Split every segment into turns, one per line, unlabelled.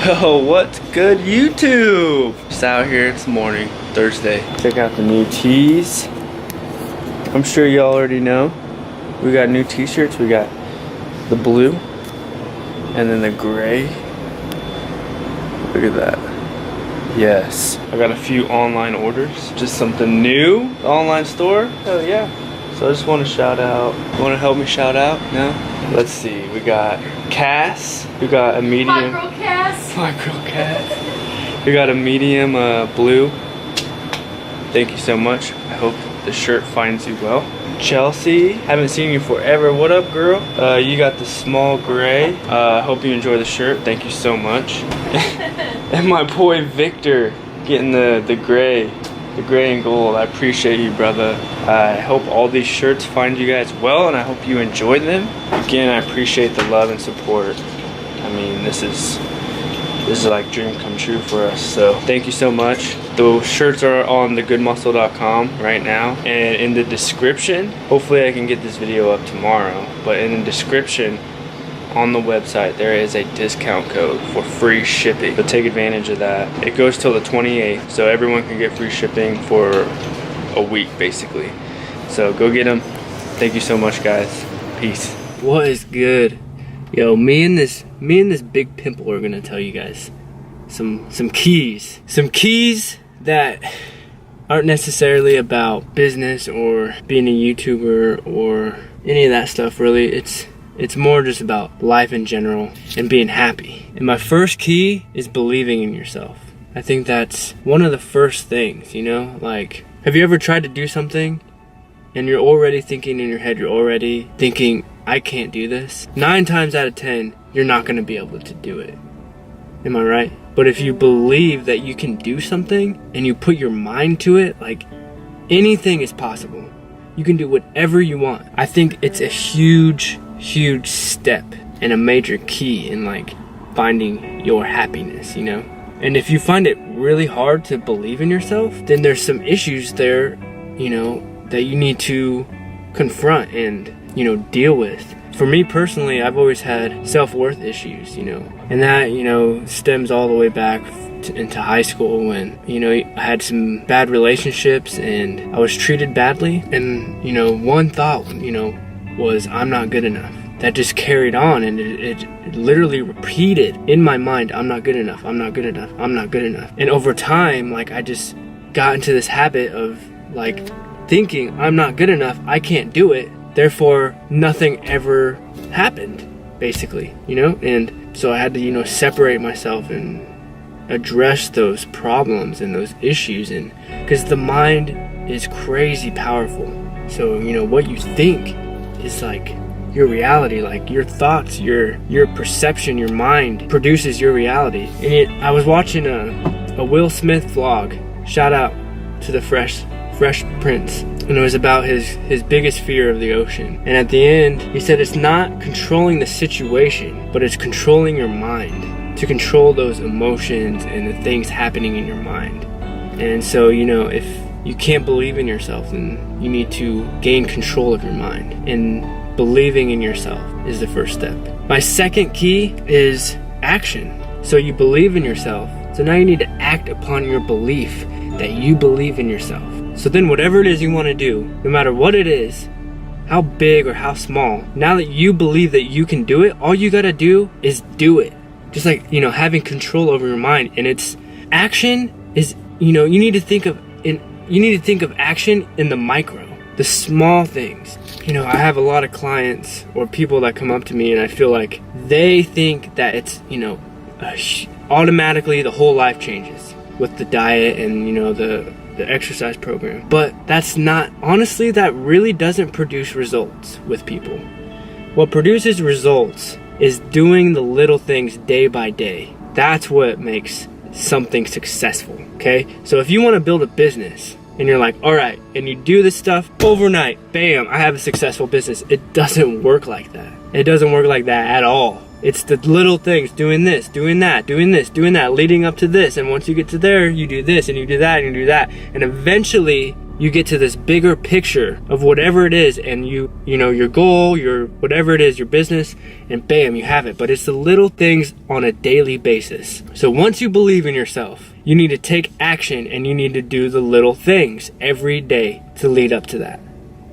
Yo, what's good, YouTube? Just out here this morning, Thursday. Check out the new tees. I'm sure y'all already know. We got new t-shirts. We got the blue and then the gray. Look at that. Yes. I got a few online orders. Just something new. The online store. Hell yeah. So I just want to shout out. You want to help me shout out? No? Let's see. We got Cass. We got a medium.
My girl Cass.
My girl Cass. We got a medium blue. Thank you so much. I hope the shirt finds you well. Chelsea, haven't seen you forever. What up, girl? You got the small gray. Hope you enjoy the shirt. Thank you so much. And my boy Victor getting the gray and gold. I appreciate you, brother. I hope all these shirts find you guys well, and I hope you enjoy them. Again, I appreciate the love and support. I mean, this is like dream come true for us. So thank you so much. The shirts are on the GoodMuscle.com right now, and in the description, hopefully I can get this video up tomorrow, but in the description on the website there is a discount code for free shipping, so take advantage of that. It goes till the 28th, so everyone can get free shipping for a week basically. So go get them. Thank you so much, guys. Peace. What is good? Yo, me and this big pimple are gonna tell you guys some keys that aren't necessarily about business or being a YouTuber or any of that stuff. Really, it's more just about life in general and being happy. And my first key is believing in yourself. I think that's one of the first things, you know? Like, have you ever tried to do something and you're already thinking in your head, you're already thinking, I can't do this? 9 times out of 10, you're not gonna be able to do it. Am I right? But if you believe that you can do something and you put your mind to it, like, anything is possible. You can do whatever you want. I think it's a huge step and a major key in like finding your happiness, you know? And if you find it really hard to believe in yourself, then there's some issues there, you know, that you need to confront and, you know, deal with. For me personally, I've always had self-worth issues, you know, and that, you know, stems all the way back into high school when, you know, I had some bad relationships and I was treated badly. And, you know, one thought, you know, was I'm not good enough. That just carried on, and it literally repeated in my mind, I'm not good enough, I'm not good enough, I'm not good enough. And over time, like, I just got into this habit of like thinking I'm not good enough, I can't do it, therefore nothing ever happened, basically, you know? And so I had to, you know, separate myself and address those problems and those issues, and because the mind is crazy powerful. So, you know, what you think is like your reality. Like your thoughts, your perception, your mind produces your reality. And I was watching a Will Smith vlog. Shout out to the Fresh Prince. And it was about his biggest fear of the ocean. And at the end, he said it's not controlling the situation, but it's controlling your mind, to control those emotions and the things happening in your mind. And so, you know, if you can't believe in yourself, then you need to gain control of your mind. And believing in yourself is the first step. My second key is action. So you believe in yourself. So now you need to act upon your belief that you believe in yourself. So then whatever it is you want to do, no matter what it is, how big or how small, now that you believe that you can do it, all you got to do is do it. Just like, you know, having control over your mind. And it's action is, you know, you need to think of action in the micro, the small things. You know, I have a lot of clients or people that come up to me and I feel like they think that it's, you know, automatically the whole life changes with the diet and, you know, the exercise program. But that's not, honestly, that really doesn't produce results with people. What produces results is doing the little things day by day. That's what makes something successful, okay? So if you want to build a business and you're like, all right, and you do this stuff overnight, bam, I have a successful business. It doesn't work like that. It doesn't work like that at all. It's the little things, doing this, doing that, doing this, doing that, leading up to this. And once you get to there, you do this and you do that and you do that. And eventually you get to this bigger picture of whatever it is, and you know, your goal, your whatever it is, your business, and bam, you have it. But it's the little things on a daily basis. So once you believe in yourself, you need to take action, and you need to do the little things every day to lead up to that.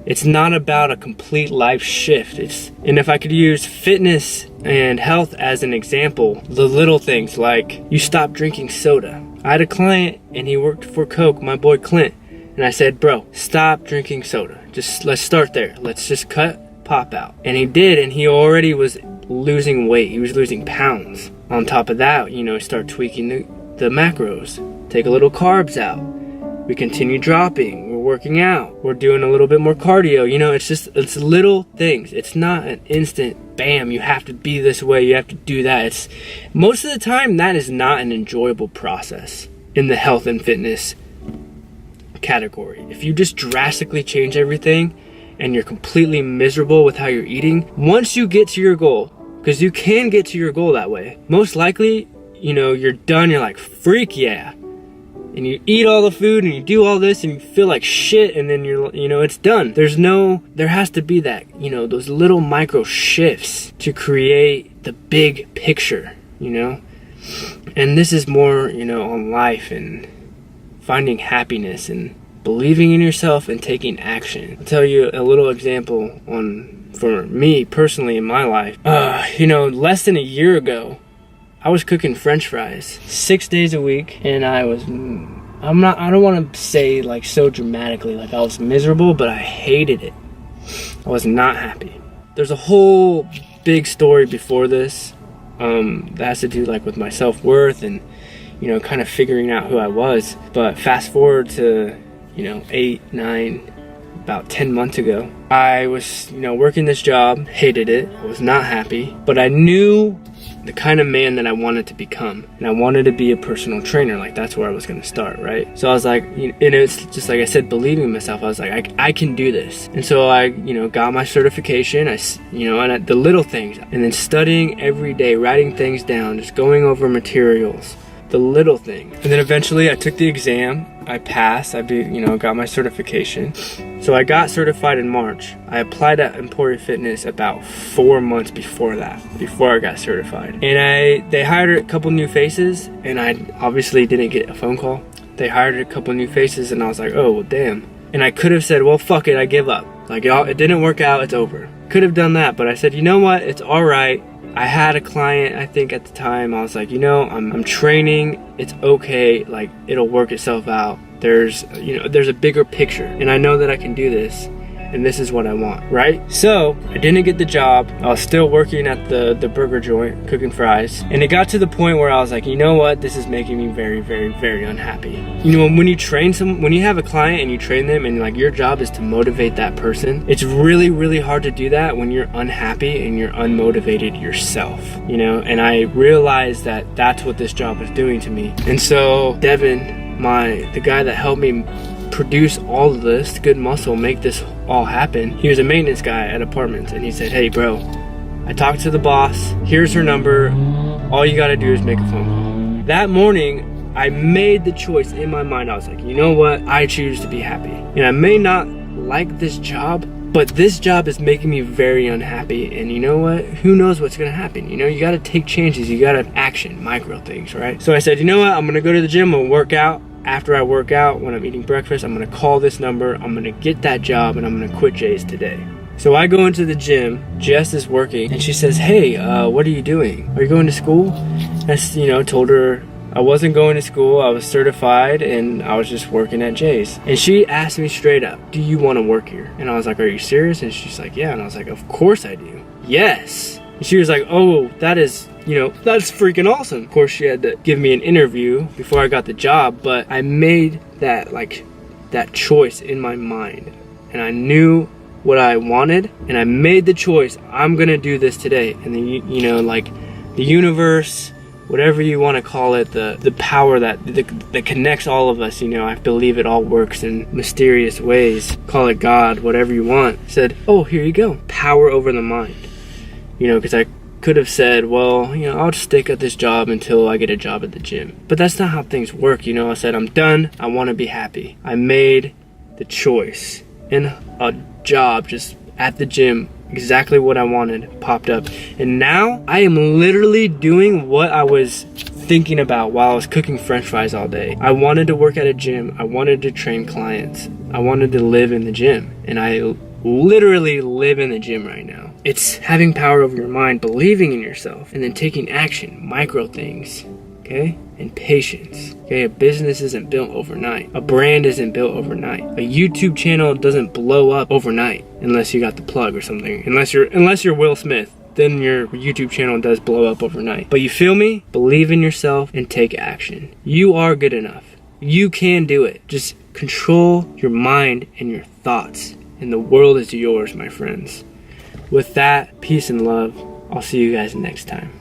It's not about a complete life shift. And if I could use fitness and health as an example, the little things like you stop drinking soda. I had a client and he worked for Coke, my boy Clint. And I said, bro, stop drinking soda. Let's start there. Let's just cut pop out. And he did, and he already was losing weight. He was losing pounds. On top of that, you know, start tweaking the macros. Take a little carbs out. We continue dropping. We're working out. We're doing a little bit more cardio. You know, it's little things. It's not an instant, bam, you have to be this way. You have to do that. Most of the time, that is not an enjoyable process in the health and fitness category. If you just drastically change everything and you're completely miserable with how you're eating, once you get to your goal, because you can get to your goal that way, most likely, you know, you're done, you're like, freak yeah, and you eat all the food and you do all this and you feel like shit, and then you know, it's done. There has to be that, you know, those little micro shifts to create the big picture, you know. And this is more, you know, on life and finding happiness and believing in yourself and taking action. I'll tell you a little example for me personally in my life. You know, less than a year ago, I was cooking French fries 6 days a week, and I don't want to say like so dramatically like I was miserable, but I hated it. I was not happy. There's a whole big story before this that has to do like with my self-worth and, you know, kind of figuring out who I was. But fast forward to, you know, 8, 9, about 10 months ago, I was, you know, working this job, hated it, I was not happy, but I knew the kind of man that I wanted to become, and I wanted to be a personal trainer. Like, that's where I was going to start, right? So I was like, and it's just like I said, believing in myself. I was like, I can do this. And so I, you know, got my certification, and the little things, and then studying every day, writing things down, just going over materials, the little thing. And then eventually I took the exam, I passed, got my certification. So I got certified in March. I applied at Emporia Fitness about 4 months before I got certified. And they hired a couple new faces, and I obviously didn't get a phone call. They hired a couple new faces, and I was like, oh, well, damn. And I could have said, well, fuck it, I give up. Like, y'all, it didn't work out, it's over. Could have done that, but I said, you know what, it's all right. I had a client, I think at the time, I was like, you know, I'm training, it's okay, like, it'll work itself out. There's a bigger picture, and I know that I can do this, and this is what I want, right? So I didn't get the job. I was still working at the burger joint, cooking fries, and it got to the point where I was like, you know what, this is making me very, very, very unhappy. You know, when you have a client and you train them, and like your job is to motivate that person, it's really, really hard to do that when you're unhappy and you're unmotivated yourself, you know. And I realized that that's what this job was doing to me. And so Devin, the guy that helped me produce all of this, GoodMuscle, make this all happen, he was a maintenance guy at apartments, and he said, hey bro, I talked to the boss, here's her number, all you gotta do is make a phone call. That morning I made the choice in my mind. I was like, you know what, I choose to be happy, and I may not like this job, but this job is making me very unhappy, and you know what, who knows what's gonna happen. You know, you gotta take chances, you gotta action micro things, right? So I said, you know what, I'm gonna go to the gym, I'm gonna work out. After I work out, when I'm eating breakfast, I'm gonna call this number, I'm gonna get that job, and I'm gonna quit Jay's today. So I go into the gym, Jess is working, and she says, hey, what are you doing? Are you going to school? I, told her I wasn't going to school, I was certified, and I was just working at Jay's. And she asked me straight up, do you wanna work here? And I was like, are you serious? And she's like, yeah. And I was like, of course I do. Yes. And she was like, oh, that's freaking awesome. Of course, she had to give me an interview before I got the job, but I made that choice in my mind, and I knew what I wanted, and I made the choice. I'm gonna do this today. And then, the universe, whatever you want to call it, the power that connects all of us, I believe it all works in mysterious ways. Call it God, whatever you want. Said, oh, here you go. Power over the mind. Because I could have said, well, I'll just stick at this job until I get a job at the gym. But that's not how things work, I said, I'm done, I want to be happy. I made the choice, and a job just at the gym, exactly what I wanted popped up. And now I am literally doing what I was thinking about while I was cooking french fries all day. I wanted to work at a gym. I wanted to train clients. I wanted to live in the gym. And I literally live in the gym right now. It's having power over your mind, believing in yourself, and then taking action, micro things, okay? And patience, okay? A business isn't built overnight. A brand isn't built overnight. A YouTube channel doesn't blow up overnight unless you got the plug or something. Unless you're Will Smith, then your YouTube channel does blow up overnight. But you feel me? Believe in yourself and take action. You are good enough. You can do it. Just control your mind and your thoughts. And the world is yours, my friends. With that, peace and love. I'll see you guys next time.